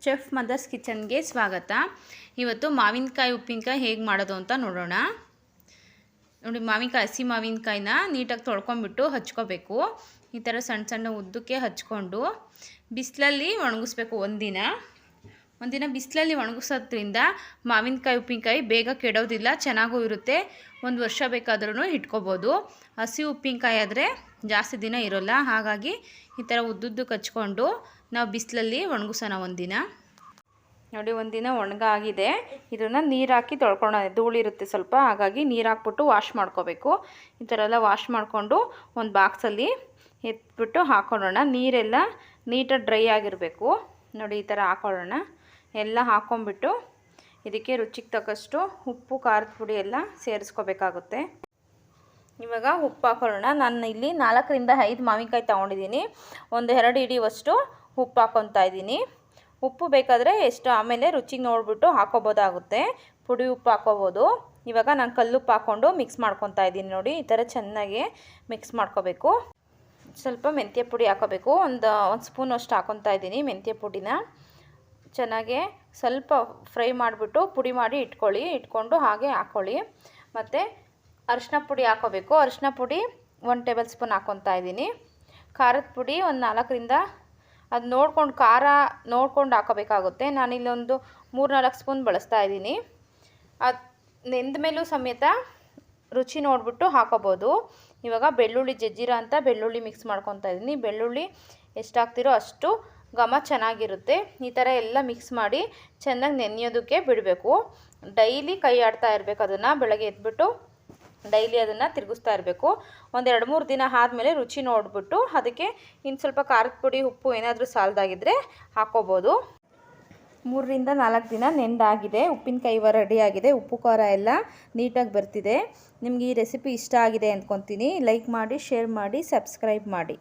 Chef mother's ಕಿಚನ್ಗೆ ಸ್ವಾಗತ. ಇವತ್ತು ಮಾವಿನಕಾಯಿ ಉಪ್ಪಿನಕಾಯಿ ಹೇಗೆ ಮಾಡೋದು ಅಂತ ನೋಡೋಣ. ನೋಡಿ, ಹಸಿ ಮಾವಿನಕಾಯಿನ ನೀಟಾಗಿ ತೊಳ್ಕೊಂಬಿಟ್ಟು ಹಚ್ಕೋಬೇಕು. ಈ ಥರ ಸಣ್ಣ ಸಣ್ಣ ಉದ್ದಕ್ಕೆ ಹಚ್ಕೊಂಡು ಬಿಸಿಲಲ್ಲಿ ಒಣಗಿಸ್ಬೇಕು. ಒಂದಿನ ಬಿಸಿಲಲ್ಲಿ ಒಣಗಿಸೋದ್ರಿಂದ ಮಾವಿನಕಾಯಿ ಉಪ್ಪಿನಕಾಯಿ ಬೇಗ ಕೆಡೋದಿಲ್ಲ, ಚೆನ್ನಾಗೂ ಇರುತ್ತೆ. 1 ವರ್ಷ ಬೇಕಾದ್ರೂ ಇಟ್ಕೋಬೋದು. ಹಸಿ ಉಪ್ಪಿನಕಾಯಿ ಆದರೆ ಜಾಸ್ತಿ ದಿನ ಇರೋಲ್ಲ. ಹಾಗಾಗಿ ಈ ಥರ ಉದ್ದುದ್ದಕ್ಕೆ ಹಚ್ಕೊಂಡು ನಾವು ಬಿಸಿಲಲ್ಲಿ ಒಣಗಿಸೋಣ. ನೋಡಿ, ಒಂದಿನ ಒಣಗಾಗಿದೆ. ಇದನ್ನು ನೀರು ಹಾಕಿ ತೊಳ್ಕೊಳ್ಳೋಣ. ಧೂಳಿರುತ್ತೆ ಸ್ವಲ್ಪ, ಹಾಗಾಗಿ ನೀರು ಹಾಕ್ಬಿಟ್ಟು ವಾಶ್ ಮಾಡ್ಕೋಬೇಕು. ಈ ಥರ ಎಲ್ಲ ವಾಶ್ ಮಾಡಿಕೊಂಡು ಒಂದು ಬಾಕ್ಸಲ್ಲಿ ಎತ್ಬಿಟ್ಟು ಹಾಕೊಳ್ಳೋಣ. ನೀರೆಲ್ಲ ನೀಟಾಗಿ ಡ್ರೈ ಆಗಿರಬೇಕು. ನೋಡಿ, ಈ ಥರ ಹಾಕೊಳ್ಳೋಣ. ಎಲ್ಲ ಹಾಕ್ಕೊಂಬಿಟ್ಟು ಇದಕ್ಕೆ ರುಚಿಗೆ ತಕ್ಕಷ್ಟು ಉಪ್ಪು, ಖಾರದ ಪುಡಿ ಎಲ್ಲ ಸೇರಿಸ್ಕೋಬೇಕಾಗುತ್ತೆ. ಇವಾಗ ಉಪ್ಪು ಹಾಕೊಳ್ಳೋಣ. ನಾನು ಇಲ್ಲಿ 4ರಿಂದ 5 ಮಾವಿನಕಾಯಿ ತೊಗೊಂಡಿದ್ದೀನಿ. 1-2 ಹಿಡಿಯುವಷ್ಟು ಉಪ್ಪು ಹಾಕ್ಕೊತಾ ಇದ್ದೀನಿ. ಉಪ್ಪು ಬೇಕಾದರೆ ಎಷ್ಟು ಆಮೇಲೆ ರುಚಿಗೆ ನೋಡಿಬಿಟ್ಟು ಹಾಕೋಬೋದಾಗುತ್ತೆ. ಪುಡಿ ಉಪ್ಪು ಹಾಕೋಬೋದು. ಇವಾಗ ನಾನು ಕಲ್ಲುಪ್ಪು ಹಾಕ್ಕೊಂಡು ಮಿಕ್ಸ್ ಮಾಡ್ಕೊತಾ ಇದ್ದೀನಿ. ನೋಡಿ, ಈ ಥರ ಚೆನ್ನಾಗಿ ಮಿಕ್ಸ್ ಮಾಡ್ಕೋಬೇಕು. ಸ್ವಲ್ಪ ಮೆಂತ್ಯ ಪುಡಿ ಹಾಕೋಬೇಕು. ಒಂದು ಸ್ಪೂನ್ ಅಷ್ಟು ಹಾಕ್ಕೊತಾ ಇದ್ದೀನಿ ಮೆಂತ್ಯ ಪುಡಿನ. ಚೆನ್ನಾಗಿ ಸ್ವಲ್ಪ ಫ್ರೈ ಮಾಡಿಬಿಟ್ಟು ಪುಡಿ ಮಾಡಿ ಇಟ್ಕೊಂಡು ಹಾಗೆ ಹಾಕ್ಕೊಳ್ಳಿ. ಮತ್ತು ಅರಿಶಿನ ಪುಡಿ ಹಾಕೋಬೇಕು. ಅರಿಶಿನ ಪುಡಿ 1 ಟೇಬಲ್ ಸ್ಪೂನ್ ಹಾಕ್ಕೊತಾ ಇದ್ದೀನಿ. ಖಾರದ ಪುಡಿ ಒಂದು 4ರಿಂದ, ಅದು ನೋಡ್ಕೊಂಡು ಖಾರ ನೋಡ್ಕೊಂಡು ಹಾಕೋಬೇಕಾಗುತ್ತೆ. ನಾನಿಲ್ಲಿ ಒಂದು 3-4 ಸ್ಪೂನ್ ಬಳಸ್ತಾ ಇದ್ದೀನಿ. ಅದು ನೆಂದ ಮೇಲೂ ಸಮೇತ ರುಚಿ ನೋಡಿಬಿಟ್ಟು ಹಾಕೋಬೋದು. ಇವಾಗ ಬೆಳ್ಳುಳ್ಳಿ ಜಜ್ಜಿರೋ ಅಂತ ಬೆಳ್ಳುಳ್ಳಿ ಮಿಕ್ಸ್ ಮಾಡ್ಕೊತಾ ಇದ್ದೀನಿ. ಬೆಳ್ಳುಳ್ಳಿ ಎಷ್ಟು ಹಾಕ್ತಿರೋ ಅಷ್ಟು ಘಮ ಚೆನ್ನಾಗಿರುತ್ತೆ. ಈ ಥರ ಎಲ್ಲ ಮಿಕ್ಸ್ ಮಾಡಿ ಚೆನ್ನಾಗಿ ನೆನೆಯೋದಕ್ಕೆ ಬಿಡಬೇಕು. ಡೈಲಿ ಕೈ ಆಡ್ತಾ ಇರಬೇಕು. ಅದನ್ನು ಬೆಳಗ್ಗೆ ಎದ್ಬಿಟ್ಟು ಡೈಲಿ ಅದನ್ನು ತಿರುಗಿಸ್ತಾ ಇರಬೇಕು. 1-2-3 ದಿನ ಆದಮೇಲೆ ರುಚಿ ನೋಡಿಬಿಟ್ಟು ಅದಕ್ಕೆ ಇನ್ನು ಸ್ವಲ್ಪ ಖಾರದ ಪುಡಿ, ಉಪ್ಪು ಏನಾದರೂ ಸಾಲದಾಗಿದ್ದರೆ ಹಾಕ್ಕೋಬೋದು. 3ರಿಂದ 4 ದಿನ ನೆಂದಾಗಿದೆ. ಉಪ್ಪಿನಕಾಯಿ ರೆಡಿಯಾಗಿದೆ. ಉಪ್ಪು ಖಾರ ಎಲ್ಲ ನೀಟಾಗಿ ಬರ್ತಿದೆ. ನಿಮಗೆ ಈ ರೆಸಿಪಿ ಇಷ್ಟ ಆಗಿದೆ ಅಂದ್ಕೊತೀನಿ. ಲೈಕ್ ಮಾಡಿ, ಶೇರ್ ಮಾಡಿ, ಸಬ್ಸ್ಕ್ರೈಬ್ ಮಾಡಿ.